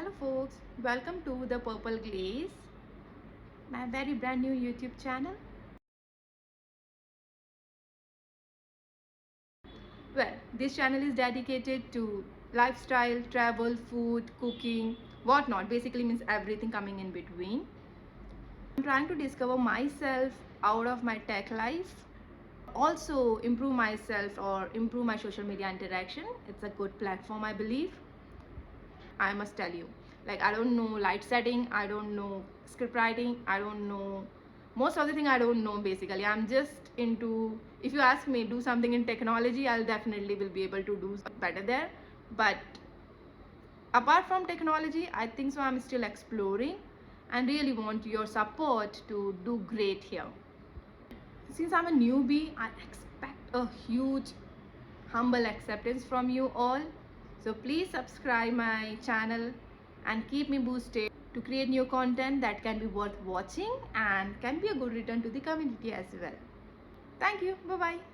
Hello folks, welcome to the Purple Glaze, my very brand new YouTube channel. Well, this channel is dedicated to lifestyle, travel, food, cooking, whatnot. Basically means everything coming in between. I'm trying to discover myself out of my tech life. Also improve myself or improve my social media interaction. It's a good platform, I believe. I must tell you, like, I don't know light setting, I don't know script writing, I don't know most of the thing. I don't know. Basically, I'm just into, if you ask me do something in technology, I'll definitely will be able to do better there. But apart from technology, I think so I'm still exploring and really want your support to do great here. Since I'm a newbie, I expect a huge humble acceptance from you all. So please subscribe my channel and keep me boosted to create new content that can be worth watching and can be a good return to the community as well. Thank you. Bye bye.